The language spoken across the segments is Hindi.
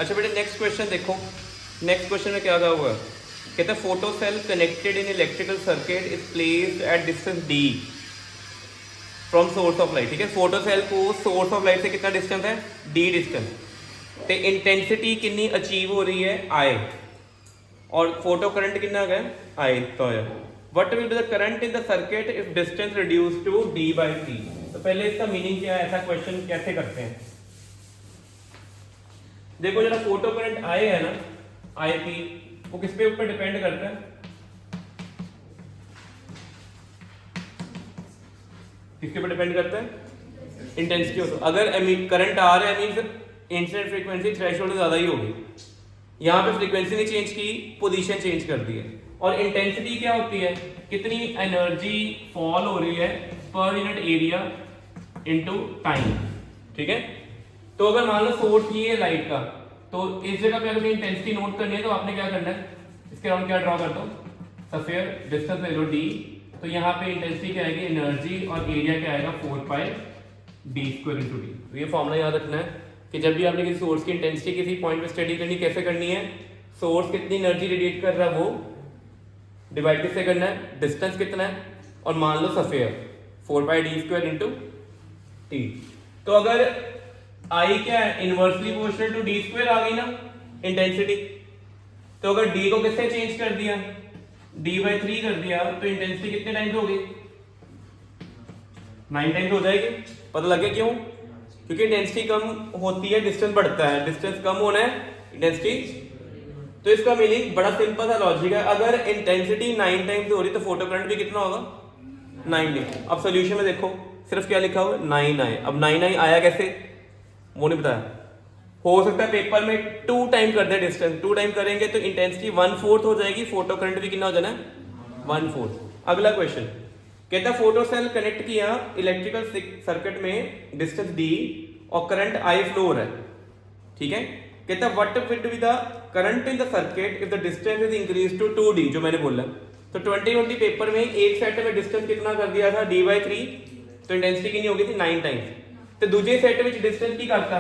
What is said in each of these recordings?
अच्छा बेटे नेक्स्ट क्वेश्चन देखो, नेक्स्ट क्वेश्चन में क्या कहा हुआ है, कहता है photo cell connected in electrical circuit is placed at distance D from source of light. ठीक है, फोटो सेल को सोर्स ऑफ लाइट से कितना डिस्टेंस है, डी डिस्टेंस, तो इंटेंसिटी कितनी अचीव हो रही है, आई, और फोटो करंट कितना है, आई। तो what will be the current in the circuit if distance reduce to D by C. तो पहले इसका मीनिंग क्या है, ऐसा क्वेश्चन कैसे करते हैं। देखो जरा फोटो करंट आई है ना, आई पी, वो किस पे ऊपर डिपेंड करता है, किसके ऊपर डिपेंड करता है, इंटेंसिटी। अगर करंट आ रहा है मींस इंसिडेंट फ्रीक्वेंसी थ्रेशोल्ड से ज्यादा ही होगी। यहाँ पे फ्रीक्वेंसी ने चेंज की, पोजीशन चेंज कर दी है। और इंटेंसिटी क्या होती है, कितनी एनर्जी फॉल हो रही है per unit area into time. ठीक है, तो अगर मान लो सोर्स ये है लाइट का, तो इस जगह पे अगर इंटेंसिटी नोट करनी है तो आपने क्या करना है, इसके अराउंड क्या ड्रॉ कर दो, सफेयर डिस्टेंस ले लो डी, तो यहाँ पे इंटेंसिटी क्या आएगी, एनर्जी, और एरिया क्या आएगा 4 pi D square into D. तो ये फॉर्मूला याद रखना है कि जब भी आपने किसी सोर्स की इंटेंसिटी किसी पॉइंट पे स्टडी करनी, कैसे करनी है, सोर्स कितनी एनर्जी रेडिएट कर रहा है वो डिवाइड किससे करना है, डिस्टेंस कितना है, और मान लो sphere 4 pi D square into T. तो अगर आई क्या है, inversely proportional to D square आ गई ना इंटेंसिटी, तो अगर डी को किससे चेंज कर दिया, डी बाई 3 कर दिया, तो इंटेंसिटी कितने टाइम्स होगी, 9 टाइम्स हो जाएगी। पता लग गया क्यों, क्योंकि इंटेंसिटी कम होती है डिस्टेंस बढ़ता है, डिस्टेंस कम होना है इंटेंसिटी। तो इसका मीनिंग बड़ा सिंपल सा लॉजिक है, अगर इंटेंसिटी 9 टाइम्स हो रही तो फोटो करंट भी कितना होगा, 9 डी। अब सोल्यूशन में देखो सिर्फ क्या लिखा हुआ है, 9 आए। अब 9 आया कैसे वो नहीं बताया, हो सकता है पेपर में 2 टाइम कर दे डिस्टेंस, 2 टाइम करेंगे तो इंटेंसिटी 1/4 हो जाएगी, फोटो करंट भी कितना हो जाना है 1/4। अगला क्वेश्चन कहता है फोटो सेल कनेक्ट किया इलेक्ट्रिकल सर्किट में डिस्टेंस डी और करंट आई फ्लो हो रहा है। ठीक है, कहता है what will be the current in the circuit if the distance is increase to 2d, जो मैंने बोला। तो 2020 पेपर में एक सेट में डिस्टेंस कितना कर दिया था, d/3, तो इंटेंसिटी कितनी हो गई थी 9 टाइम्स। तो दूसरे सेट में डिस्टेंस की करता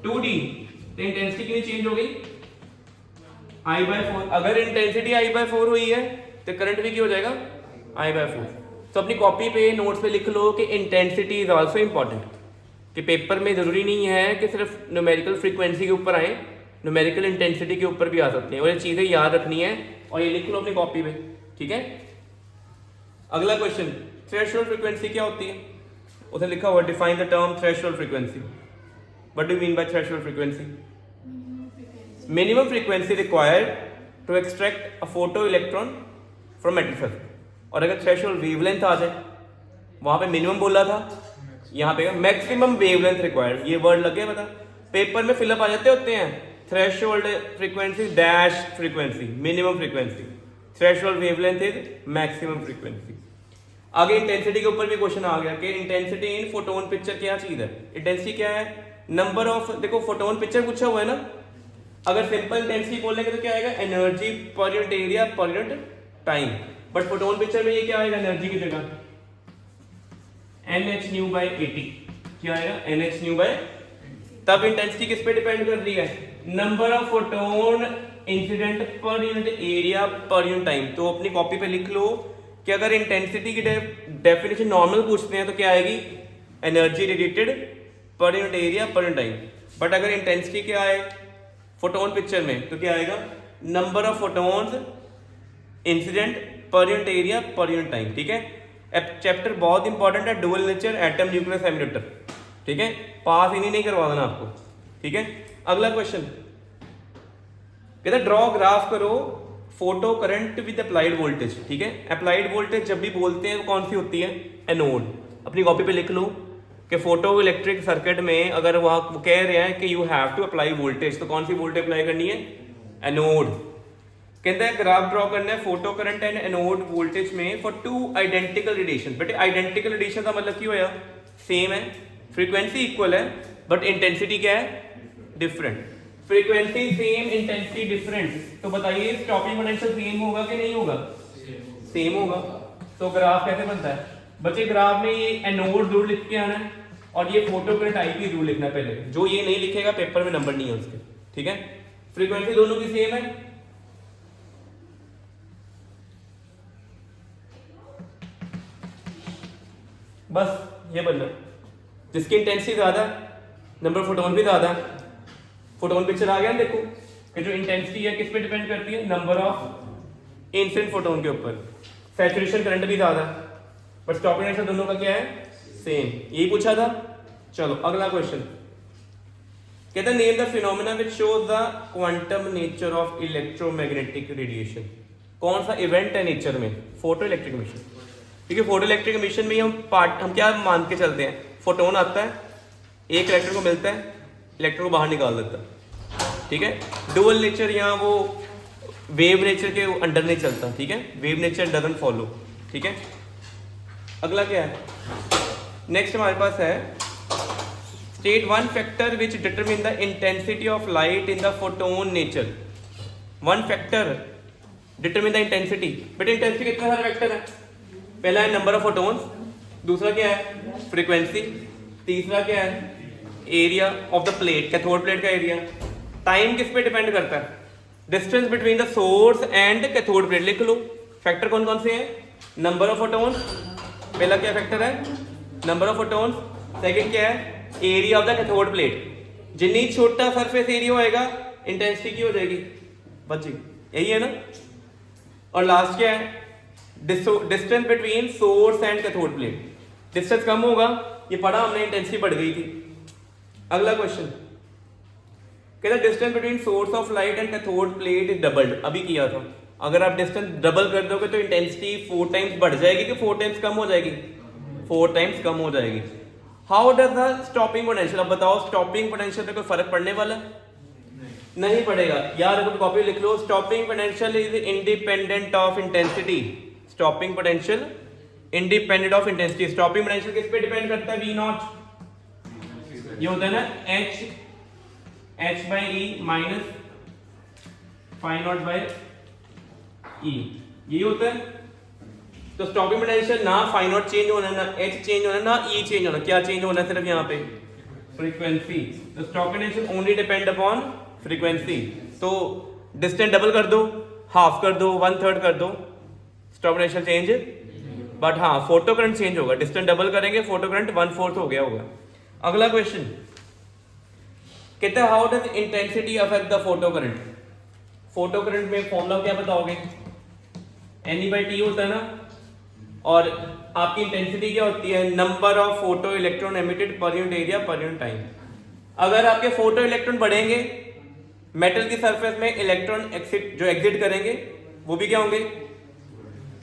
2d, तो इंटेंसिटी कितनी चेंज हो गई, I/4। अगर इंटेंसिटी I/4 हुई है तो करंट भी क्या हो जाएगा, I/4। तो अपनी कॉपी पे नोट्स पे लिख लो कि इंटेंसिटी इज आल्सो इंपॉर्टेंट, कि पेपर में जरूरी नहीं है कि सिर्फ न्यूमेरिकल फ्रीक्वेंसी के ऊपर आए, न्यूमेरिकल इंटेंसिटी के ऊपर भी आ सकते हैं, और ये चीजें याद रखनी है और ये लिख लो अपनी कॉपी पे। ठीक है, अगला क्वेश्चन, थ्रेशोल्ड फ्रीक्वेंसी क्या होती है, उसे लिखा हुआ define the term threshold frequency. What do you mean by threshold frequency, minimum frequency required to extract a photo electron from metal circuit. और अगर थ्रेशोल्ड वेवलेंथ आ जाए, वहां पे मिनिमम बोला था, यहाँ पे मैक्सिमम वेवलेंथ रिक्वायर्ड, ये वर्ड लगे पता, पेपर में फिलअप आ जाते होते हैं, threshold frequency dash frequency minimum frequency, threshold wavelength is maximum frequency. आगे इंटेंसिटी के ऊपर भी क्वेश्चन आ गया कि इंटेंसिटी इन फोटोन पिक्चर क्या चीज है, इंटेंसिटी क्या है, नंबर ऑफ, देखो फोटोन पिक्चर पूछा हुआ है ना, अगर सिंपल इंटेंसिटी बोलेंगे तो क्या आएगा, energy per unit area per unit time, but photon picture में ये क्या आएगा, एनर्जी की जगह Nhν/80, क्या आएगा Nhν/। तब इंटेंसिटी किस पे डिपेंड कर रही है, number of photon incident per unit area per unit time. तो अपनी कॉपी पे लिख लो कि अगर इंटेंसिटी की डेफिनेशन नॉर्मल पूछते हैं तो क्या आएगी, energy radiated per unit area per unit time. But अगर इंटेंसिटी क्या है फोटोन पिक्चर में तो क्या आएगा, number of photons incident per unit area per unit time. ठीक है, चैप्टर बहुत इंपॉर्टेंट है, dual nature, atom, nucleus, semiconductor. ठीक है, पास इन्हीं नहीं करवा देना आपको। ठीक है, अगला क्वेश्चन कहता है ड्रॉ ग्राफ करो photo current with applied voltage. ठीक है, अप्लाइड वोल्टेज जब भी बोलते हैं वो कौन सी होती है, एनोड। अपनी कॉपी पे लिख लो कि फोटो इलेक्ट्रिक सर्किट में अगर वहां वो कह रहे हैं कि you have to apply voltage, तो कौन सी वोल्टेज अप्लाई करनी है, एनोड। कहता है ग्राफ ड्रॉ करना है photo current and anode voltage में for 2 identical radiation. But identical radiation का मतलब क्या होया, सेम है, फ्रीक्वेंसी इक्वल है, बट इंटेंसिटी क्या है, different. Frequency same, intensity different, तो बताइए स्टॉपिंग पोटेंशियल सेम होगा कि नहीं होगा, सेम होगा। तो ग्राफ कैसे बनता है बच्चे, ग्राफ में ये एनोड जरूर लिख के आना है, और ये फोटो करंट IP रूल लिखना पहले, जो ये नहीं लिखेगा पेपर में नंबर नहीं है उसके, ठीक है। फ्रीक्वेंसी दोनों की सेम है, बस ये बनना, जिसकी इंटेंसिटी ज्यादा नंबर फोटोन भी ज्यादा। फोटोन पिक्चर आ गया ना, देखो कि जो इंटेंसिटी है किस पे डिपेंड करती है, नंबर ऑफ इंसिडेंट फोटोन के ऊपर। सैचुरेशन करंट भी ज्यादा, बट स्टॉपिंग पोटेंशियल दोनों का क्या है, सेम। यही पूछा था। चलो अगला क्वेश्चन कहता है name the phenomena which shows the quantum nature of electromagnetic radiation. कौन सा इवेंट है नेचर में, फोटो इलेक्ट्रिक एमिशन। क्योंकि फोटो इलेक्ट्रिक एमिशन में ही हम क्या मान के चलते हैं, फोटोन आता है, एक इलेक्ट्रॉन को मिलता है, इलेक्ट्रॉन को बाहर निकाल देता है, ठीक है। डुअल नेचर यहाँ वो वेव नेचर के अंडर नहीं चलता, ठीक है, वेव नेचर डजंट फॉलो, ठीक है। अगला क्या है, नेक्स्ट हमारे पास है state one factor which determine the intensity of light in the photon nature. One factor determine the intensity. बेटा इंटेंसिटी कितने सारे फैक्टर है, पहला है नंबर ऑफ फोटोन्स, दूसरा क्या है फ्रीक्वेंसी, तीसरा क्या है area of the plate, cathode plate का एरिया। टाइम किस पे डिपेंड करता है, distance between the source and cathode plate. लिख लो फैक्टर कौन कौन से हैं, नंबर ऑफ फोटोन्स, पहला क्या फैक्टर है नंबर ऑफ फोटोन्स, सेकंड क्या है area of the cathode plate. जितनी छोटा सरफेस एरिया होएगा इंटेंसिटी की हो जाएगी बच्ची, यही है ना। और लास्ट क्या है distance between source and cathode plate. Distance कम होगा, ये पढ़ा हमने, इंटेंसिटी बढ़ गई थी। अगला क्वेश्चन कहता है distance between source of light and cathode plate is doubled. अभी किया था, अगर आप डिस्टेंस डबल कर दोगे तो इंटेंसिटी 4 टाइम्स बढ़ जाएगी कि 4 टाइम्स कम हो जाएगी, 4 टाइम्स कम हो जाएगी। How does the stopping potential, अब बताओ स्टॉपिंग पोटेंशियल पे कोई फर्क पड़ने वाला नहीं पड़ेगा यार, अगर कॉपी लिख लो stopping potential is independent of intensity. Stopping potential independent of intensity. Stopping potential किस पे डिपेंड करता है, V नॉट, ये होता है ना h by e minus phi naught by e, यही होता है। तो स्टॉपिंग पोटेंशियल ना फाई नॉट चेंज होना, ना h चेंज होना, ना e चेंज होना, क्या चेंज होना है सिर्फ यहाँ पे फ्रीक्वेंसी। तो stopping potential only depend upon frequency. तो डिस्टेंस डबल कर दो, हाफ कर दो, 1/3 कर दो, स्टॉपिंग पोटेंशियल चेंज, बट हाँ फोटो करंट चेंज होगा। डिस्टेंस डबल करेंगे, फोटो करंट 1/4 हो गया होगा। अगला क्वेश्चन कहते हैं how does intensity affect the photo current. Photo current में फॉर्मूला क्या बताओगे, NE/T होता है ना, और आपकी इंटेंसिटी क्या होती है, number of photo electron emitted per unit area per unit time. अगर आपके फोटो इलेक्ट्रॉन बढ़ेंगे, मेटल की सरफेस में इलेक्ट्रॉन जो एग्जिट करेंगे वो भी क्या होंगे,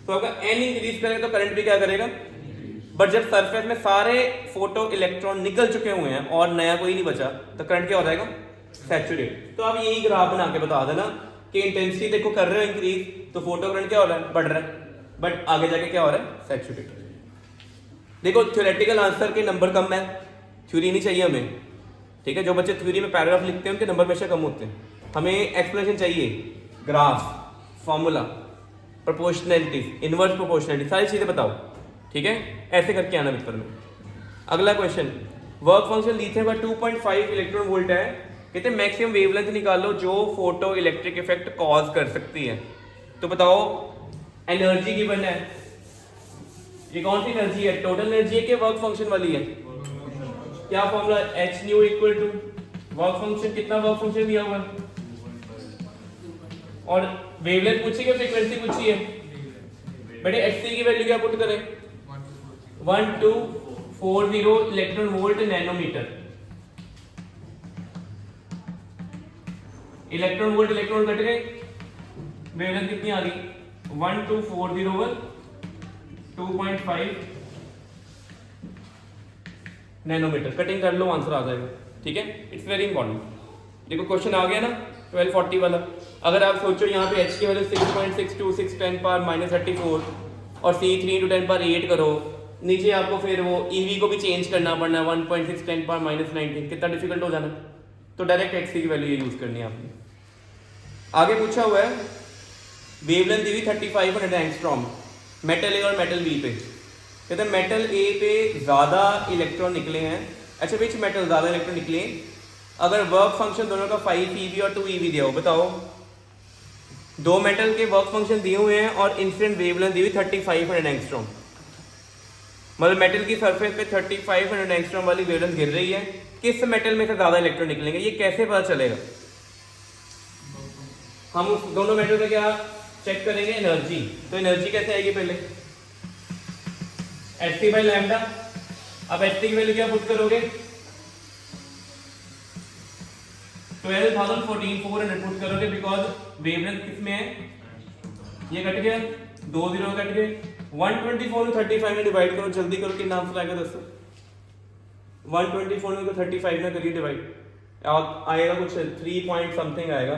तो अगर N इंक्रीज करेगा तो करंट भी क्या करेगा। बट जब सरफेस में सारे फोटो इलेक्ट्रॉन निकल चुके हुए हैं और नया कोई नहीं बचा, तो करंट क्या हो जाएगा, सैचुरेट। तो आप यही ग्राफ बना के बता देना कि इंटेंसिटी देखो कर रहे हो इंक्रीज, तो फोटो करंट क्या हो रहा है, बढ़ रहा है, बट आगे जाके क्या हो रहा है, सैचुरेट। देखो थ्योरेटिकल आंसर के नंबर कम है, थ्योरी नहीं चाहिए हमें, ठीक है। जो बच्चे थ्योरी में पैराग्राफ लिखते हैं उनके नंबर हमेशा कम होते हैं, हमें एक्सप्लेनेशन चाहिए, graph, formula, proportionality, inverse proportionality, सारी चीजें बताओ, ठीक है। ऐसे करके आना पेपर में। अगला क्वेश्चन वर्क फंक्शन लिथियम का 2.5 इलेक्ट्रॉन वोल्ट है, कहते हैं मैक्सिमम वेवलेंथ निकालो जो फोटो इलेक्ट्रिक इफेक्ट कॉज कर सकती है। तो बताओ एनर्जी गिवन है, ये कौन सी एनर्जी है, टोटल एनर्जी है कि वर्क फंक्शन वाली है, क्या formula, h nu equal to work function, कितना वर्क फंक्शन दिया हुआ है, और वेवलेंथ पूछी है, फ्रीक्वेंसी पूछी है। बेटे hc की वैल्यू क्या पुट करें, 1240 electron volt nanometer. Electron volt electron cut गए, वेवलेंथ कितनी आ गई, 12401 2.5 नैनोमीटर। कटिंग कर लो, आंसर आ जाएगा, ठीक है। It's very important. देखो क्वेश्चन आ गया ना 1240 वाला, अगर आप सोचो यहाँ पे h की वैल्यू 6.626 10 पावर -34 और C3 × 10 पावर 8 करो, नीचे आपको फिर वो EV को भी चेंज करना पड़ना है 1.6 10 पावर -19, कितना डिफिकल्ट हो जाना। तो डायरेक्ट hc की वैल्यू ये यूज करनी है आपने। आगे पूछा हुआ है वेवलेंथ दी हुई 3500 एंगस्ट्रॉम, मेटल ए और मेटल बी पे। कहते हैं मेटल ए पे ज्यादा इलेक्ट्रॉन निकले हैं अच्छा विच मेटल ज़्यादा इलेक्ट्रॉन निकले अगर वर्क फंक्शन दोनों का 5 eV और 2 eV दिया हो, बताओ। दो मेटल के वर्क फंक्शन दिए हुए हैं और इंसिडेंट वेवलेंथ दी हुई 3500 एंगस्ट्रॉम, मतलब मेटल की सरफेस पे 3500 एंगस्ट्रॉम वाली वेवलेंथ गिर रही है, किस मेटल में से ज़्यादा इलेक्ट्रॉन निकलेंगे, ये कैसे पता चलेगा? हम उस दोनों मेटल का क्या चेक करेंगे? एनर्जी। तो एनर्जी कैसे आएगी? पहले Hc बाई लैम्डा। अब Hc की वैल्यू क्या पुट करोगे? 12,400 पुट करोगे, बिकॉज वेवलेंथ किसमें है? ये कट गया, 2 0 कट गए। 124 को 35 में डिवाइड करो, जल्दी करो, कितना आंसर आएगा दोस्तों? 124 को 35 में करिए डिवाइड, आएगा कुछ 3 पॉइंट समथिंग आएगा,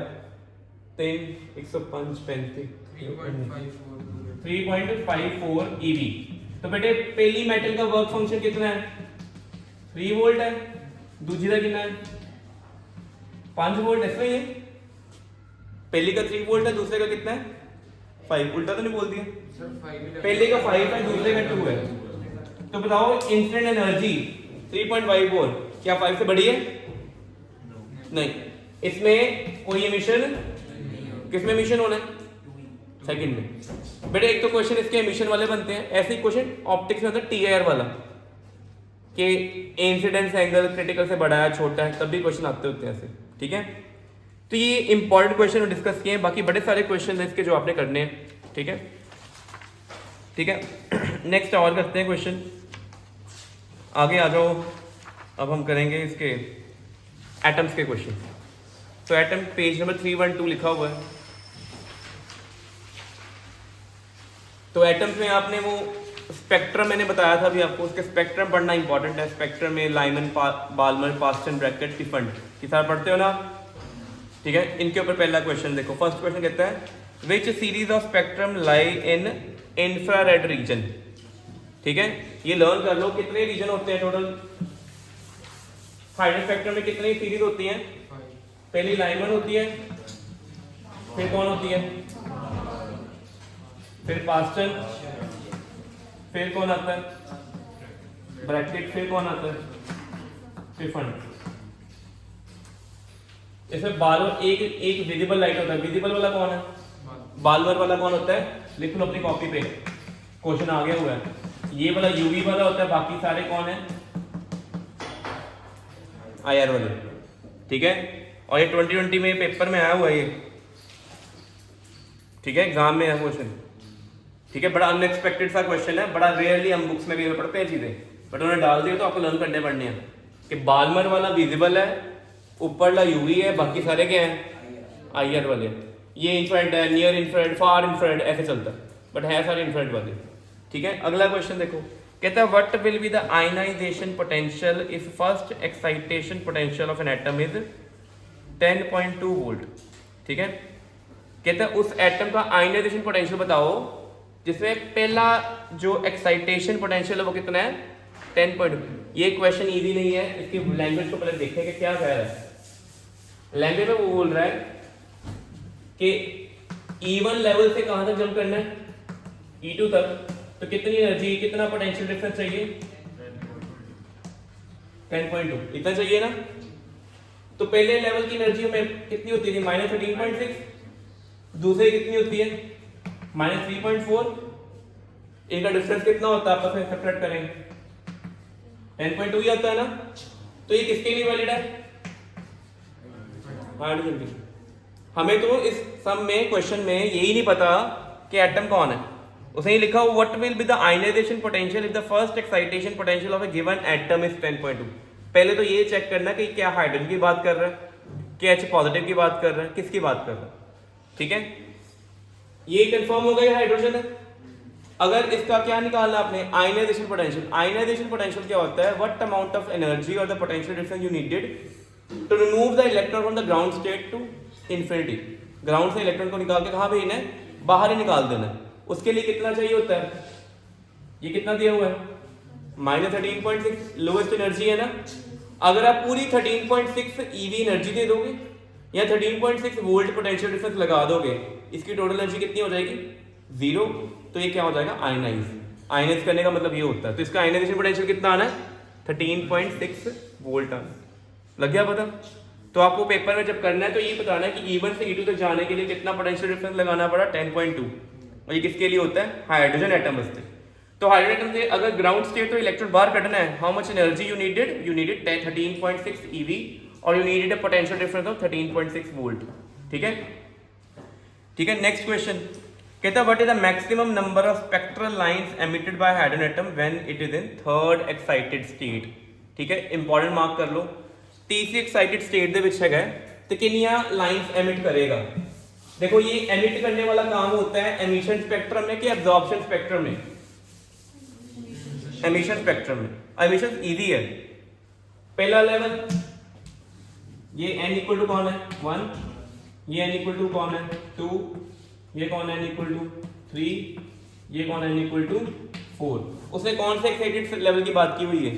3.54 eV। तो बेटे पहली मेटल का वर्क फंक्शन कितना है? 3 वोल्ट है, दूसरी का कितना है? 5 वोल्ट। ऐसा ही है, पहली का 3 वोल्ट है, दूसरे का कितना है? 5। उल्टा तो नहीं बोल दिया? पहले का 5 है, दूसरे का 2 है। तो बताओ इंसिडेंट एनर्जी 3.54 क्या 5 से बड़ी है? नहीं। इसमें कोई एमिशन, किसमें एमिशन होना है? सेकंड में। बेटे एक तो क्वेश्चन इसके एमिशन वाले बनते हैं, ऐसे ही क्वेश्चन ऑप्टिक्स में होता है TIR वाला कि इंसिडेंस एंगल क्रिटिकल से बड़ा है छोटा है, तब भी क्वेश्चन आते होते हैं ऐसे, ठीक है। तो ये इंपॉर्टेंट क्वेश्चन डिस्कस किए हैं, बाकी बड़े सारे क्वेश्चन हैं इसके जो आपने करने हैं, ठीक है, ठीक है। नेक्स्ट और करते हैं क्वेश्चन, आगे आ जाओ। अब हम करेंगे इसके एटम्स के क्वेश्चन। तो एटम पेज नंबर 312 लिखा हुआ है। तो एटम्स में आपने वो स्पेक्ट्रम मैंने बताया था अभी आपको, उसके स्पेक्ट्रम पढ़ना इंपॉर्टेंट है। स्पेक्ट्रम में लाइमन, बाल्मर, पास्टन, ब्रैकेट, टिफंड ये सारा पढ़ते हो ना, ठीक है। इनके ऊपर पहला क्वेश्चन देखो। फर्स्ट क्वेश्चन कहता है which series of spectrum lie in infrared region, ठीक है। ये लर्न कर लो कितने रीजन होते हैं टोटल। हाइड्रो स्पेक्ट्रम में कितनी सीरीज होती हैं? पहली लाइमन होती है, फिर कौन होती है? फिर पास्टन, फिर कौन आता है? ब्रैकेट, फिर कौन आता है? टिफंड। इसमें बाल्मर एक विजिबल लाइट होता है। विजिबल वाला कौन है? बाल्मर वाला कौन होता है? लिख लो अपनी कॉपी पे, क्वेश्चन आ गया हुआ है। ये वाला यूवी वाला होता है, बाकी सारे कौन है? IR वाले, ठीक है। और ये 2020 में पेपर में आया हुआ है ये, ठीक है, एग्जाम में है क्वेश्चन, ठीक है। बड़ा अनएक्सपेक्टेड सा क्वेश्चन है, बड़ा रेयरली हम बुक्स में भी पढ़ते हैं चीजें, बट उन्होंने डाल दिया तो आपको लर्न करने पड़ने हैं कि बाल्मर वाला विजिबल है, ऊपर वाला यूवी है, बाकी सारे क्या हैं? IR वाले। ये इंफ्रारेड है, नियर इंफ्रारेड, फार इंफ्रारेड, ऐसे चलता है, बट है सारे इंफ्रारेड वाले, ठीक है। अगला क्वेश्चन देखो, कहता है what will be the ionisation potential if first excitation potential of an atom is 10.2 volt, ठीक है। कहता है उस एटम का आयनाइजेशन पोटेंशियल बताओ जिसमें पहला जो एक्साइटेशन पोटेंशियल है वो कितना है? 10.2। ये क्वेश्चन इजी नहीं है, इसकी लैंग्वेज को पहले देखें कि क्या कह रहा है। लैंग्वेज में वो बोल रहा है कि E1 लेवल से कहां तक जंप करना है? E2 तक। तो कितनी एनर्जी, कितना पोटेंशियल डिफरेंस चाहिए? 10.2 इतना चाहिए ना। तो पहले लेवल की एनर्जी में कितनी होती थी? -13.6। दूसरे कितनी होती है? -3.4। इनका डिफरेंस कितना होता है? आपस में सब्ट्रैक्ट करेंगे 10.2 ही आता है ना। तो ये किसके लिए वैलिड है? हाइड्रोजन के। हमें तो इस सम में क्वेश्चन में यही नहीं पता कि एटम कौन है। उसने ही लिखा what will be the ionisation potential if the first excitation potential of a given atom is 10.2। पहले तो ये चेक करना कि क्या हाइड्रोजन की बात कर रहा है, क्या H पॉजिटिव की बात कर रहा है, किसकी बात कर रहा है, ठीक है। ये कंफर्म हो गया हाइड्रोजन है। अगर इसका क्या निकालना आपने? Ionization potential. आयनाइजेशन पोटेंशियल क्या होता है? व्हाट अमाउंट ऑफ एनर्जी और the potential difference you needed to remove the electron from the ground state to infinity. Ground से इलेक्ट्रॉन को निकाल के कहां भेजना है? बाहर ही निकाल देना है। उसके लिए कितना चाहिए होता है? ये कितना दिया हुआ है? -13.6 लोएस्ट एनर्जी है ना। अगर आप पूरी 13.6 EV एनर्जी दे दोगे या 13.6 वोल्ट पोटेंशियल डिफरेंस लगा दोगे, इसकी टोटल एनर्जी कितनी हो जाएगी? 0। तो ये क्या हो जाएगा? आयनाइज। आयनाइज करने का मतलब ये होता है। तो इसका आयनाइजेशन पोटेंशियल कितना आना है? 13.6 वोल्ट आना। लग गया पता? तो आपको पेपर में जब करना है तो ये बताना है कि E1 से E2 तक जाने के लिए कितना पोटेंशियल डिफरेंस लगाना पड़ा, 10.2। और ये किसके लिए होता है? हाइड्रोजन एटम वास्ते। तो हाइड्रोजन एटम से अगर ग्राउंड स्टेट तो इलेक्ट्रॉन बाहर कढ़ना है, how much energy you needed 13.6 EV और you needed a potential difference of 13.6 volt. ठीक है, ठीक है। नेक्स्ट क्वेश्चन कहता है what is the maximum number of spectral lines emitted by hydrogen atom when it is in third excited state. ठीक है, इंपॉर्टेंट मार्क कर लो। तीसरी एक्साइटेड स्टेट ਦੇ ਵਿੱਚ ਹੈਗਾ तो कितनियां लाइंस एमिट करेगा। देखो ये एमिट करने वाला काम होता है एमिशन स्पेक्ट्रम में कि एब्जॉर्प्शन स्पेक्ट्रम में? एमिशन स्पेक्ट्रम में। एमिशन इजी है। पहला लेवल ये n इक्वल टू कौन है 1, ये n इक्वल टू कौन है 2, ये कौन है n इक्वल टू 3, ये कौन है n इक्वल टू 4। उसने कौन से एक्साइटेड लेवल की बात की हुई है?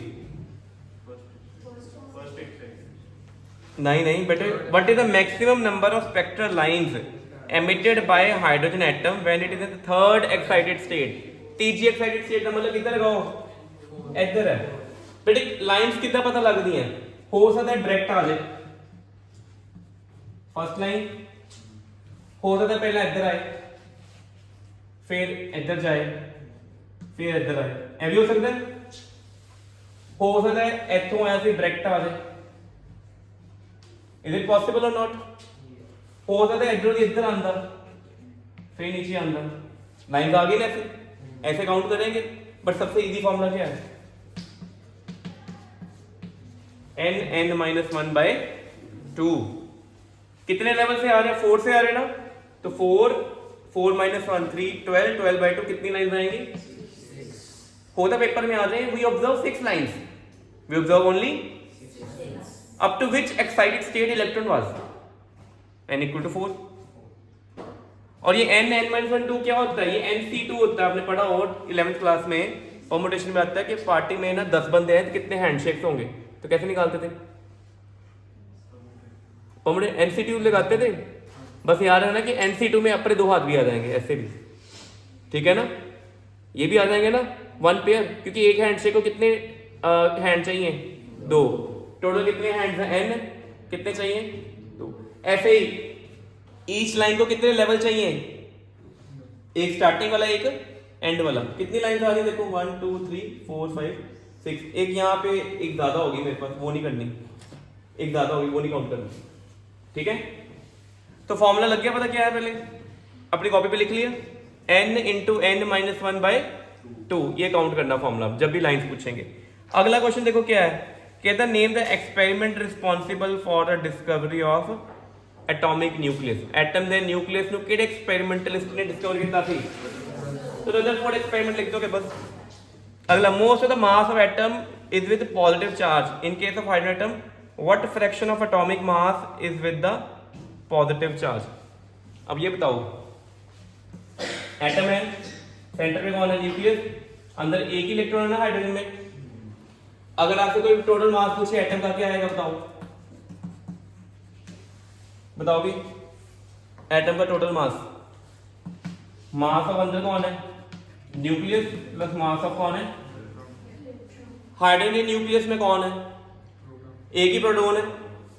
नहीं बेटे, what is the maximum number of spectral lines emitted by hydrogen atom when it is in third excited state. तीसरी एक्साइटेड स्टेट का मतलब किधर लगाओ? इधर है बेटे। लाइंस कितना पता लगती हैं? हो सकता है डायरेक्ट आ जाए फर्स्ट लाइन, हो सकता है पहला इधर आए फिर इधर जाए फिर इधर आए, ऐ भी हो सकता है। हो सकता है इथों आया सी डायरेक्ट आ जाए, इज इट पॉसिबल और नॉट? हो सकता है इधर इधर आंदा फिर नीचे आंदा, लाइन आ गई ना, ऐसे काउंट करेंगे। बट सबसे इजी फॉर्मूला क्या है? n(-1/2)। कितने लेवल से आ रहे हैं? 4 से आ रहे हैं ना, तो 4 -1 3 12 12/2 कितनी लाइंस आएंगी? होता पेपर में आ जाए we observe 6 lines, we observe only up to which excited state electron was n equal to 4। और ये n(-1) क्या होता है? ये nc2 होता है। आपने पढ़ा हो 11th क्लास में, परमुटेशन में आता है कि पार्टी में ना 10 बंदे हैं तो कितने हैंडशेक्स होंगे, तो कैसे निकालते थे? nc2 लगाते थे। बस याद है ना कि nc2 में अपने 2 हाथ भी आ जाएंगे ऐसे भी, ठीक है ना, ये भी आ जाएंगे ना 1 पेयर, क्योंकि एक हैंडशेक को कितने हैंड चाहिए? 2। टोटल कितने हैंड्स हैं? n। कितने चाहिए? 2। ऐसे ही ईच लाइन को कितने लेवल चाहिए? एक स्टार्टिंग वाला एक एंड वाला। कितनी लाइन आ रही है देखो 1 2 3 4 5 6। एक यहाँ पे एक ज्यादा होगी मेरे पास, वो नहीं करनी, एक ज्यादा होगी वो नहीं काउंट करनी। ठीक है, तो फॉर्मूला लग गया पता क्या है? पहले अपनी कॉपी पे लिख लिया n × n-1/2, ये काउंट करना फॉर्मूला जब भी लाइंस पूछेंगे। अगला क्वेश्चन देखो क्या है, कहता name the experiment responsible for the discovery of atomic nucleus. Atom they nucleus ਨੂੰ ਕਿਹੜੇ एक्सपेरिमेंटलिस्ट ने डिस्कवर ਕੀਤਾ ਸੀ? तो रदरफोर्ड एक्सपेरिमेंट लिख दोगे बस। अगला most of the mass of atom is with positive charge in case of hydrogen atom what fraction of atomic mass is with the positive charge. अब ये बताओ, एटम है, सेंटर में कौन है? न्यूक्लियस, अंदर एक ही इलेक्ट्रॉन है ना हाइड्रोजन में। अगर आपसे कोई टोटल मास पूछे एटम का क्या आएगा बताओ? बताओ भी, एटम का टोटल मास ऑफ अंदर कौन है? न्यूक्लियस प्लस मास ऑफ कौन है? हाइड्रोजन न्यूक्लियस में कौन है? एक ही प्रोटॉन है,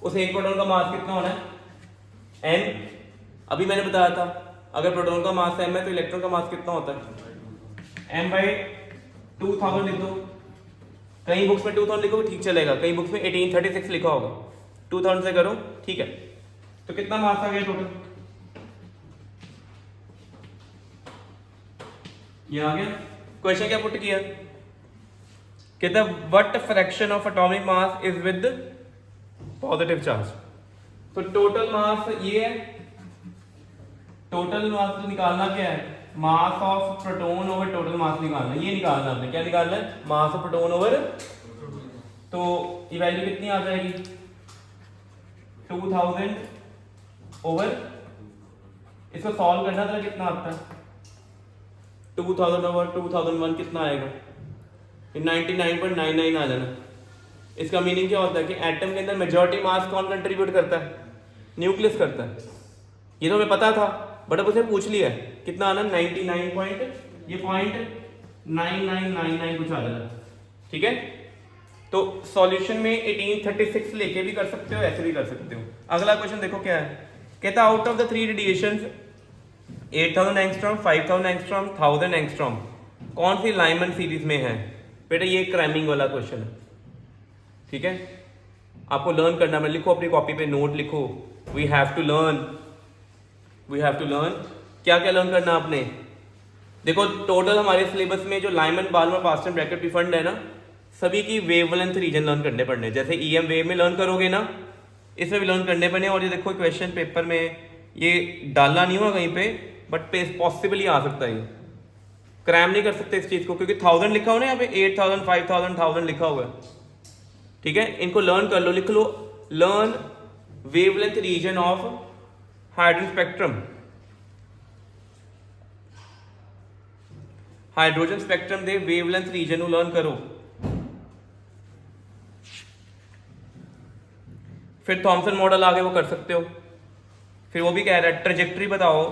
उस एक प्रोटॉन का मास कितना होना है? m। अभी मैंने बताया था अगर प्रोटॉन का मास m है तो इलेक्ट्रॉन का मास कितना होता है? m/2000 लिख दो। कई बुक्स में 2000 लिखो ठीक चलेगा, कई बुक्स में 1836 लिखा होगा। 2000 से करो ठीक है। तो कितना मास आ गया टोटल? ये आ गया। क्वेश्चन क्या पुट किया? कहता what fraction of atomic mass is with positive charge. तो टोटल मास ये है, टोटल मास निकालना क्या है? Mass of proton over total mass निकालना, ये निकालना आपने। क्या निकालना है? Mass of proton over. तो ये वैल्यू कितनी आ जाएगी? 2000 ओवर, इसको सॉल्व करना था कितना आता है? 2000 ओवर 2001 कितना आएगा? 99.99 आ जाना। इसका मीनिंग क्या होता है कि एटम के अंदर मेजॉरिटी मास कौन कंट्रीब्यूट करता है? न्यूक्लियस करता है। ये तो हमें पता था बट अब उसे पूछ लिया है कितना आना? 99 ये .9999 कुछ आ जाना। ठीक है, तो सॉल्यूशन में 1836 लेके भी कर सकते हो, ऐसे भी कर सकते हो। अगला क्वेश्चन देखो क्या है, कहता out of the 3 radiations 8000 angstrom, 5000 angstrom, 1000 angstrom कौन सी लाइमन सीरीज में है? बेटा ये क्रैमिंग वाला क्वेश्चन है, ठीक है, आपको लर्न करना है। लिखो अपनी कॉपी पे, नोट लिखो, वी हैव टू लर्न क्या क्या लर्न करना आपने। देखो टोटल हमारे सिलेबस में जो लाइमन, बाल्मर, पास्टन, ब्रैकेट, प्रीफंड है ना, सभी की वेवलेंथ रीजन लर्न करने पड़ने। जैसे ईएम वेव में लर्न करोगे ना, इसमें भी लर्न करने पड़ने। और ये देखो क्वेश्चन पेपर में ये डाला नहीं हुआ कहीं पे, बट पॉसिबली आ सकता है, ये क्रैम नहीं कर सकते इस चीज को, क्योंकि 1000 लिखा हुआ ना यहाँ पे, 8000, 5000, 1000 लिखा हुआ है, ठीक है। इनको लर्न कर लो, लिख लो, learn wavelength region of hydrogen spectrum. Hydrogen spectrum दे वेवलेंथ रीजन लर्न करो। फिर थॉमसन मॉडल आगे वो कर सकते हो। फिर वो भी कह रहा है ट्रेजेक्टरी बताओ,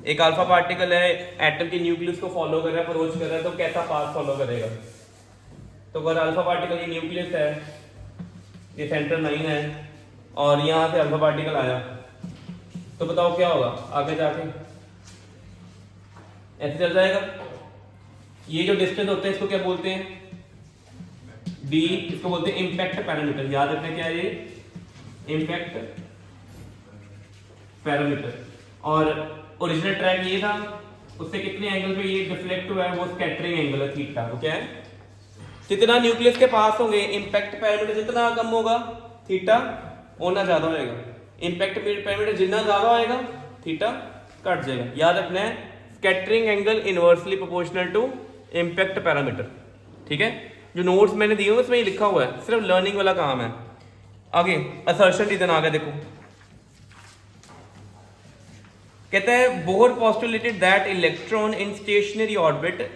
एक अल्फा पार्टिकल है, एटम के न्यूक्लियस को फॉलो कर रहा है, अप्रोच कर रहा है, तो कैसा पाथ फॉलो करेगा। तो अगर अल्फा पार्टिकल ये न्यूक्लियस है, ये सेंट्रल लाइन है, और यहां से अल्फा पार्टिकल आया, तो बताओ क्या होगा आगे जाके, ऐसे चल जाएगा। ये जो डिस्टेंस होते हैं इसको क्या बोलते हैं, डी, इसको बोलते हैं इंपैक्ट पैरामीटर। याद रखना क्या है ये, इंपैक्ट पैरामीटर। और ओरिजिनल ट्रैक ये था, उससे कितने एंगल पे ये डिफ्लेक्ट हुआ है, वो स्कैटरिंग एंगल है थीटा। वो क्या है, जितना न्यूक्लियस के पास होंगे इंपैक्ट पैरामीटर जितना कम होगा, थीटा उतना ज्यादा होएगा। इंपैक्ट पैरामीटर जितना ज्यादा होएगा, थीटा कट जाएगा। याद रखना है, scattering angle inversely proportional to impact parameter, ठीक है। जो नोट्स मैंने दिए हुए उसमें ये लिखा हुआ है, सिर्फ लर्निंग वाला काम है। आगे असर्शन रीजन आ गया, देखो कहता है Bohr postulated that electron in stationary orbit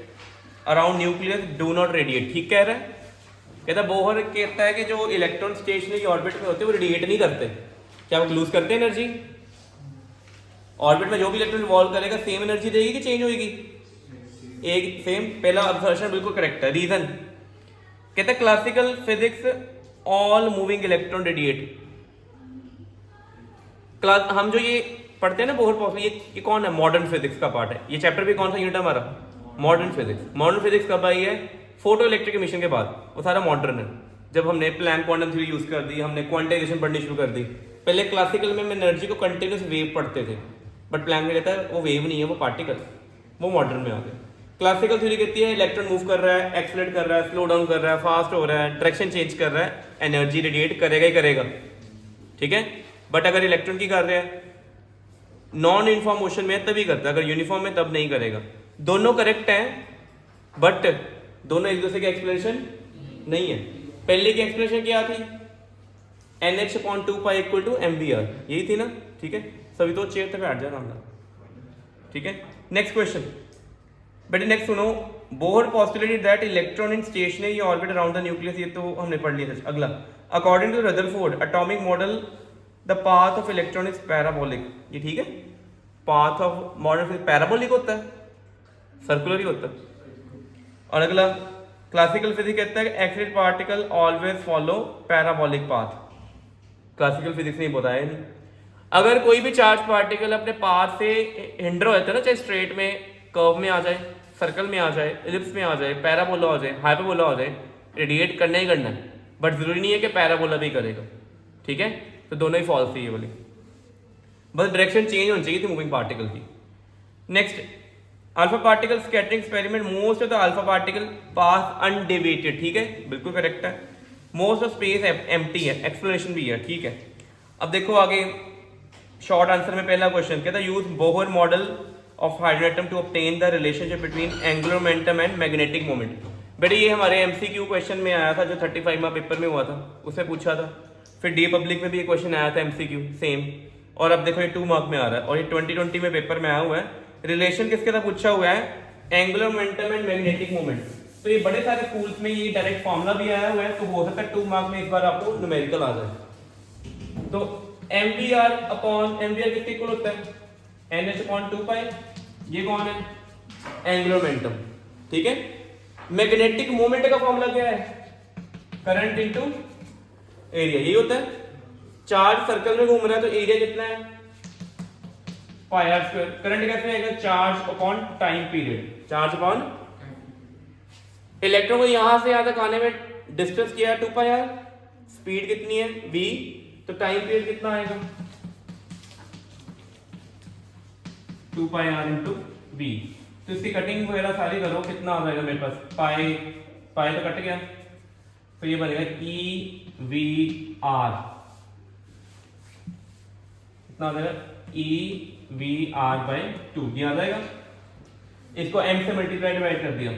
around nucleus do not radiate. ठीक कह रहा है, कहता है बोहर कहता है कि जो इलेक्ट्रॉन स्टेशनरी ऑर्बिट में होते हैं वो रेडिएट नहीं करते। क्या वो लूज करते हैं एनर्जी? ऑर्बिट में जो भी इलेक्ट्रॉन रिवॉल्व करेगा सेम एनर्जी देगी कि चेंज होगी? एक सेम। पहला असर्शन बिल्कुल करेक्ट है। रीजन कहता है classical physics all moving electron radiate. हम जो ये पढ़ते हैं ना बोहर पोस्टुलेट, ये कौन है? मॉडर्न फिजिक्स का पार्ट है। ये चैप्टर भी कौन सा यूनिट है हमारा? Modern physics. मॉडर्न फिजिक्स कब आई है? फोटो इलेक्ट्रिक एमिशन के बाद। वो सारा मॉडर्न है। जब हमने प्लैंक क्वांटम थ्योरी यूज कर दी, हमने क्वांटाइजेशन पढ़नी शुरू कर दी। पहले क्लासिकल में हम एनर्जी को कंटिन्यूस वेव पढ़ते थे, बट प्लैंक में कहता है वो वेव नहीं है, वो पार्टिकल। वो मॉडर्न में आ गया। क्लासिकल थ्योरी कहती है इलेक्ट्रॉन मूव कर रहा है, एक्सलेट कर रहा है, स्लो डाउन कर रहा है, फास्ट हो रहा है, डायरेक्शन चेंज कर रहा है, एनर्जी रेडिएट करेगा ही करेगा। ठीक है, बट अगर इलेक्ट्रॉन की कर रहा है, नॉन यूनिफॉर्म मोशन में तभी करता है, अगर यूनिफॉर्म में तब नहीं करेगा। दोनों करेक्ट हैं, बट दोनों एक दूसरे के एक्सप्लेनेशन नहीं है। पहले की एक्सप्लेनेशन क्या थी? NH/2π = mvr, यही थी ना? ठीक है, सभी तो चेयर तक बैठ जाना। ठीक है, नेक्स्ट क्वेश्चन बेटे, नेक्स्ट सुनो। Bohr postulated that electron in stationary orbit around the nucleus, ये तो हमने पढ़ लिया था। अगला, according to Rutherford atomic model the path of electron is parabolic. ये ठीक है, पाथ ऑफ मॉडर्न पैराबोलिक होता है, सर्कुलर ही होता है। और अगला, क्लासिकल फिजिक्स कहता है कि accelerated particle always follow parabolic path. Classical physics ने बताया नहीं। अगर कोई भी चार्ज पार्टिकल अपने पाथ से हिंडर हो जाता है ना, चाहे स्ट्रेट में, कर्व में आ जाए, सर्कल में आ जाए, एलिप्स में आ जाए, पैराबोला हो जाए, हाइपरबोला हो जाए, रेडिएट करना ही करना है। बट जरूरी नहीं है कि पैराबोला भी करेगा। ठीक है, तो दोनों ही फॉल्स थी ये वाली, बस डायरेक्शन चेंज होनी चाहिए थी मूविंग पार्टिकल की। Next, alpha particle scattering experiment, most of the alpha particle pass undeviated. ठीक है, बिल्कुल करेक्ट है। मोस्ट ऑफ स्पेस एम्प्टी है, एक्सप्लेनेशन भी है। ठीक है, अब देखो आगे शॉर्ट आंसर में पहला क्वेश्चन कहता है use Bohr model of hydrogen atom to obtain the relationship between angular momentum and magnetic moment. बेटे ये हमारे एमसीक्यू क्वेश्चन में आया था, जो 35 मार्क पेपर में हुआ था, उससे पूछा था। फिर डी पब्लिक में भी ये क्वेश्चन आया था एमसीक्यू सेम। और अब देखो ये 2 मार्क में आ रहा है, और ये 2020 में पेपर में आया हुआ है। रिलेशन किसके साथ पूछा हुआ है? Angular momentum and magnetic moment. तो ये बड़े सारे स्कूल्स में ये डायरेक्ट फॉर्मूला भी आया हुआ है, तो हो सकता है 2 मार्क में इस बार आपको न्यूमेरिकल आ जाए। तो mvr किसके इक्वल होता है? NH/2π। ये कौन है? Angular momentum. ठीक है, मैग्नेटिक मोमेंट का फॉर्मूला क्या है? करंट इनटू एरिया, यही होता है। चार्ज सर्कल में घूम रहा है तो एरिया कितना है, पाई आर स्क्वायर। करंट कैसे आएगा, charge upon time period, charge upon. Electron को यहां से यहां तक आने में डिस्टेंस किया है 2 पाई आर, स्पीड कितनी है v, तो टाइम पीरियड कितना आएगा 2 पाई आर इंटू v। तो इसकी कटिंग वगैरह सारी करो, कितना आ जाएगा मेरे पास, पाई पाई तो कट गया, तो ये बनेगा ई वी आर, कितना आ जाएगा ई वी आर बाई 2, ये आ जाएगा। इसको m से मल्टीप्लाई डिवाइड कर दिया,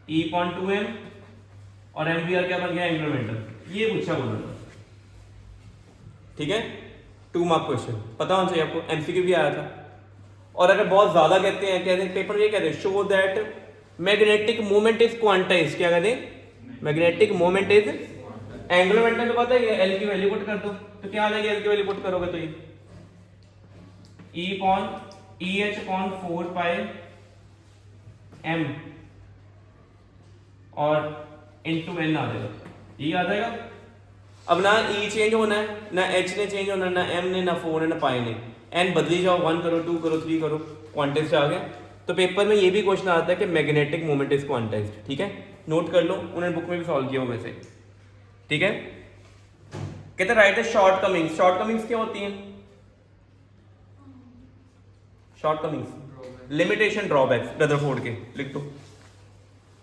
E पॉइंट 2m और MVR क्या बन गया, एंगुलर मोमेंटम। ये पूछा बोला, ठीक है, 2 मार्क क्वेश्चन, पता होना चाहिए आपको, एमसीक्यू भी आया था। और अगर बहुत ज्यादा कहते हैं, कहते हैं पेपर ये कहते हैं show that magnetic moment is quantized, क्या कहते हैं, magnetic moment is angular momentum, तो पता है एल की वैल्यू पुट कर दो, तो क्या आ जाएगी, एल की वैल्यू पुट करोगे तो ये ई एच अपॉन 4 पाई m और इनटू n आ जाएगा, ये आ जाएगा। अब ना e चेंज होना है, ना h ने चेंज होना है, ना m ने, ना 4 ने, ना पाई ने, n बदली जाओ, 1 करो, 2 करो, 3 करो, क्वांटाइज से आ गया। तो पेपर में ये भी क्वेश्चन आता है कि मैग्नेटिक मोमेंट इज क्वांटाइज्ड, ठीक है, नोट कर लो, उन्होंने बुक में भी सॉल्व किया होगा वैसे, ठीक है। कहते राइट है शॉर्टकमिंग्स, शॉर्टकमिंग्स क्या होती हैं, शॉर्टकमिंग्स लिमिटेशन ड्रॉबैक्स, रदरफोर्ड के लिख दो।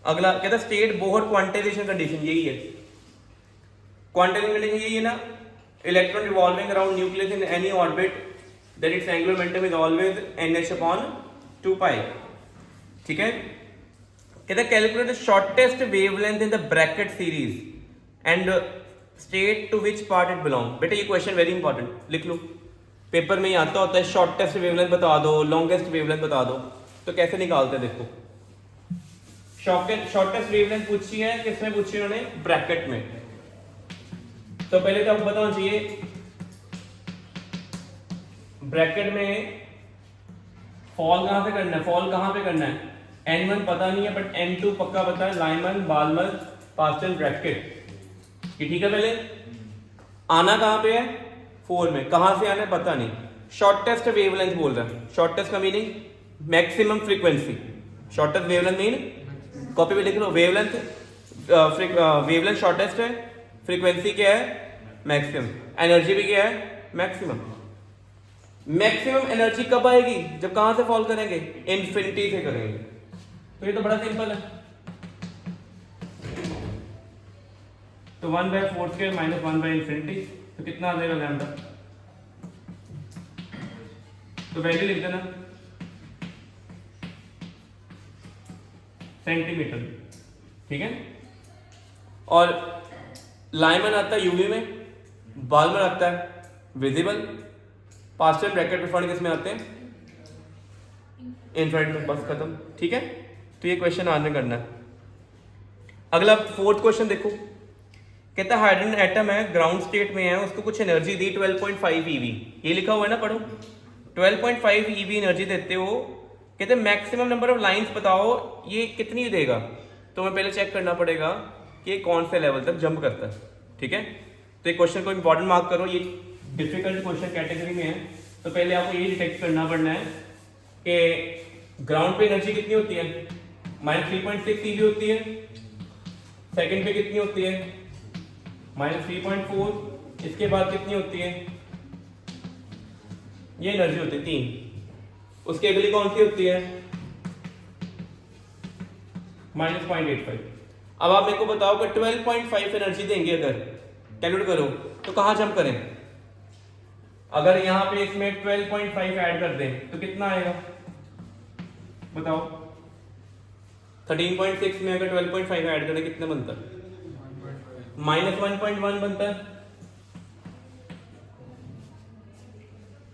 अगला कहता स्टेट बोहर क्वांटाइजेशन कंडीशन, यही है क्वांटाइजेशन कंडीशन, यही है ना, electron revolving around nucleus in any orbit that its angular momentum is always nh upon 2 pi, ठीक है। कहता calculate the shortest wavelength in the Brackett series and state to which part it belong. बेटा ये क्वेश्चन वेरी इंपॉर्टेंट, लिख लो, पेपर में ही आता होता है, शॉर्टेस्ट वेवलेंथ बता दो, लॉन्गेस्ट वेवलेंथ बता दो, तो कैसे निकालते हैं देखो। शॉर्टेस्ट वेवलेंथ पूछी है, किसमें पूछी उन्होंने, ब्रैकेट में। तो पहले तो आपको बताना चाहिए ब्रैकेट में फॉल कहां से करना है, फॉल कहां पे करना है, n1 पता नहीं है बट n2 पक्का पता है, लाइमन बाल्मर पास्टन ब्रैकेट, ये ठीक है। पहले आना कहां पे है, 4 में, कहां से आना है पता नहीं। शॉर्टेस्ट वेवलेंथ बोल रहा है, शॉर्टेस्ट का meaning maximum frequency, shortest wavelength mean copy पे लिख लो, वेवलेंथ वेवलेंथ शॉर्टेस्ट है, फ्रीक्वेंसी क्या है मैक्सिमम, एनर्जी भी क्या है मैक्सिमम। मैक्सिमम एनर्जी कब आएगी, जब कहां से फॉल करेंगे, इन्फिनिटी से करेंगे। तो ये तो बड़ा सिंपल है, तो 1/4² माइनस 1/infinity, तो कितना आ जाएगा लैम्डा, तो वैल्यू लिख देना सेंटीमीटर, ठीक है। और लाइमन आता है यूवी में, बाल्मर आता है विजिबल, पास्टल ब्रैकेट में, फंड किसमें आते हैं इनफ्रारेड में, बस खत्म, ठीक है। तो ये क्वेश्चन आने करना है। अगला 4th क्वेश्चन देखो, कहता है हाइड्रोजन एटम है, ग्राउंड स्टेट में है, उसको कुछ एनर्जी दी 12.5 eV, ये लिखा हुआ है ना, पढ़ो 12.5 eV एनर्जी देते हो, कहते हैं मैक्सिमम नंबर ऑफ लाइंस बताओ, ये कितनी देगा। तो हमें पहले चेक करना पड़ेगा कि कौन से लेवल तक जंप करता है, ठीक है। तो ये क्वेश्चन को इंपॉर्टेंट मार्क करो, ये डिफिकल्ट क्वेश्चन कैटेगरी में है। तो पहले आपको ये डिटेक्ट करना पड़ना है कि ग्राउंड पे एनर्जी कितनी होती है, -3.6 eV होती है, सेकंड पे कितनी होती है -3.4, इसके बाद कितनी होती है, ये एनर्जी होती है 3, उसके अगली कौन सी होती है -0.85। अब आप मेरे को बताओ कि 12.5 एनर्जी देंगे, अगर कैलकुलेट करो तो कहां जंप करें। अगर यहां पे इसमें 12.5 ऐड कर दें तो कितना आएगा बताओ, 13.6 में अगर 12.5 ऐड करें कितना बनता है, -1.1 बनता है।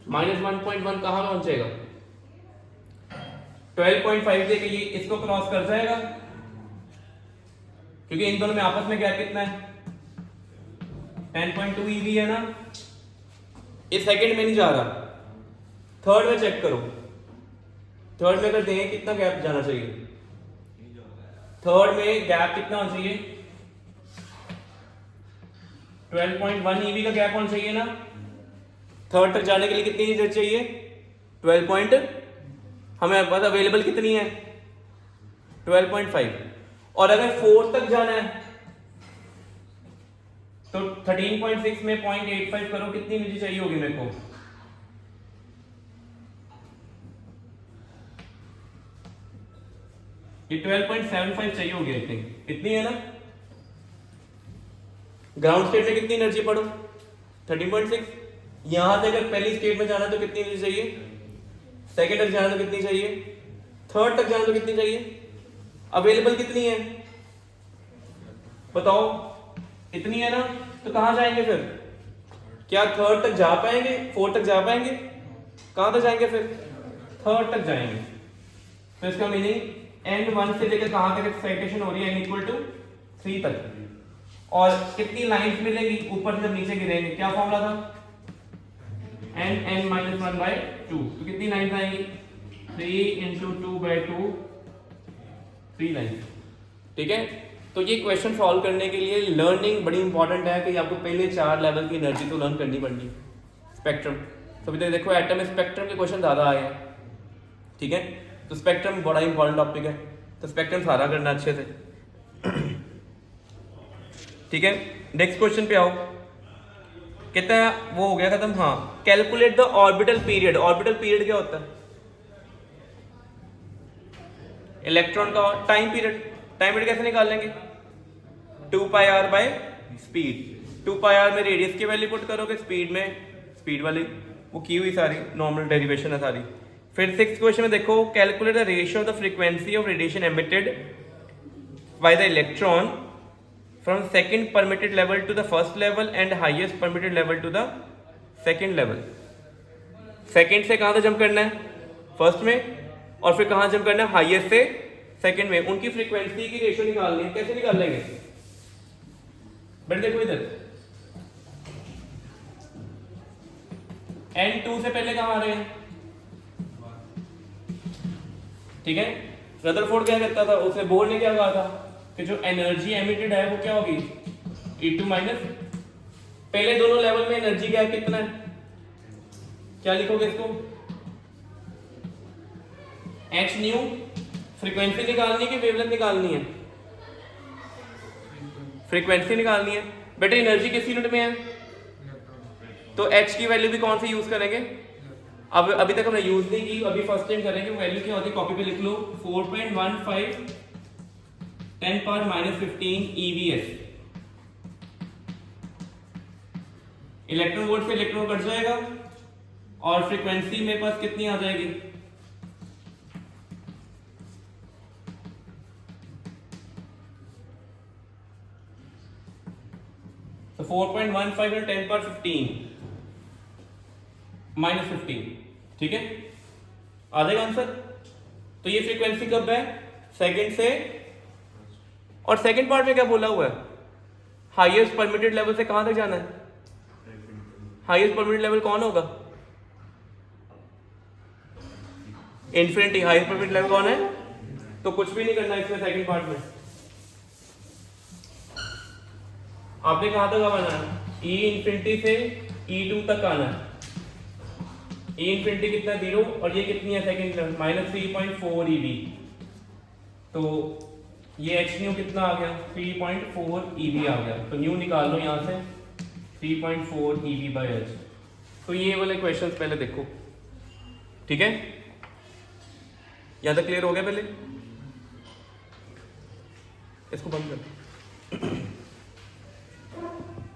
-1.1 कहां पहुंचेगा, 12.5 देके ये इसको क्रॉस कर जाएगा, क्योंकि इन दोनों में आपस में गैप कितना है 10.2 eV है ना। इस सेकंड में नहीं जा रहा, थर्ड में चेक करो, थर्ड में अगर दें कितना गैप जाना चाहिए, थर्ड में गैप कितना होना चाहिए, 12.1 ईवी का गैप होना चाहिए ना। थर्ड तक जाने के लिए कितनी एनर्जी चाहिए, 12 पॉइंट, हमें पास अवेलेबल कितनी है 12.5। और अगर फोर्थ तक जाना है तो 13.6 में 0.85 करो, कितनी एनर्जी चाहिए होगी मेरे को, ये 12.75 चाहिए होगी आई थिंक, इतनी है ना। ग्राउंड स्टेट में कितनी एनर्जी पढ़ो 13.6। यहां से अगर पहली स्टेट में जाना तो कितनी एनर्जी चाहिए, सेकंड तक जाना तो कितनी चाहिए, थर्ड तक जाना तो कितनी चाहिए, अवेलेबल कितनी है बताओ, इतनी है ना। तो कहां जाएंगे फिर, क्या थर्ड तक जा पाएंगे, फोर्थ तक जा पाएंगे, कहां तक जाएंगे फिर, थर्ड तक जाएंगे। तो इसका मीनिंग n1 से लेकर कहां तक एक्साइटेशन हो रही है, n इक्वल टू 3 तक। और कितनी लाइंस मिलेंगी ऊपर से जब नीचे गिरेंगे, क्या फॉर्मूला था, n(n-1/2), तो कितनी लाइंस आएंगी, 3 × 2/2, 3 लाइंस। ठीक है, तो ये क्वेश्चन सॉल्व करने के लिए लर्निंग बड़ी इंपॉर्टेंट है कि आपको पहले 4 लेवल की एनर्जी तो लर्न करनी पड़नी। स्पेक्ट्रम, तो अभी तक देखो एटम स्पेक्ट्रम के क्वेश्चन ज़्यादा आए हैं, ठीक है, तो स्पेक्ट्रम बड़ा इंपॉर्टेंट टॉपिक है, तो स्पेक्ट्रम सारा करना अच्छे से। ठीक है, नेक्स्ट क्वेश्चन पे आओ, कहता है वो हो गया खत्म। हाँ, calculate the orbital period. Orbital period क्या होता है, इलेक्ट्रॉन का टाइम पीरियड। टाइम पीरियड कैसे निकाल लेंगे, 2πr बाय स्पीड। 2πr में रेडियस की वैल्यू पुट करोगे, स्पीड में स्पीड वाली वो की हुई सारी नॉर्मल डेरिवेशन है सारी। फिर 6th क्वेश्चन में देखो, calculate the ratio of the frequency of radiation emitted by the electron from second permitted level to the first level and highest permitted level to the second level. Second से कहां तक जंप करना है, फर्स्ट में, और फिर कहां जंप करना है, हाईएस्ट से सेकंड में। उनकी फ्रीक्वेंसी की रेशियो निकालनी है, कैसे निकाल लेंगे, बट देखो इधर n2 से पहले कहां आ रहे हैं, ठीक है। रदरफोर्ड क्या करता था, उसे बोर ने क्या कहा था कि जो एनर्जी एमिटेड है वो क्या होगी, E2 माइनस, पहले दोनों लेवल में एनर्जी गैप कितना है, क्या लिखोगे इसको, h न्यू। फ्रीक्वेंसी निकालनी है कि वेवलेंथ निकालनी है, फ्रीक्वेंसी निकालनी है। बेटा एनर्जी किस यूनिट में है, तो h की वैल्यू भी कौन सी यूज करेंगे, अब अभी तक हमने यूज नहीं की, अभी फर्स्ट टाइम करेंगे। वैल्यू क्या होती है, कॉपी पे लिख लो, 4.15 10⁻15 EVS। इलेक्ट्रॉन वोल्ट से इलेक्ट्रॉन कट जाएगा और फ्रीक्वेंसी मेरे पास कितनी आ जाएगी, तो 4.15 × 10⁻15 -15, ठीक है, आ जाएगा आंसर। तो ये फ्रीक्वेंसी कब है, सेकंड से, और सेकंड पार्ट में क्या बोला हुआ है, हाईएस्ट परमिटेड लेवल से कहां तक जाना है, हाईएस्ट परमिटेड लेवल कौन होगा, इन्फिनिटी। हाईएस्ट परमिटेड लेवल कौन है, तो कुछ भी नहीं करना इसमें, सेकंड पार्ट में आपने कहां तक आना है, E इन्फिनिटी से E2 तक आना है। E इन्फिनिटी कितना 0, और ये कितनी है सेकंड लेवल, -3.4 EV। तो ये h न्यू कितना आ गया, 3.4 EV आ गया। तो न्यू निकाल लो यहाँ से, 3.4 EV/h। तो ये वाले क्वेश्चन पहले देखो, ठीक है, यहाँ तक क्लियर हो गया। पहले इसको बंद कर।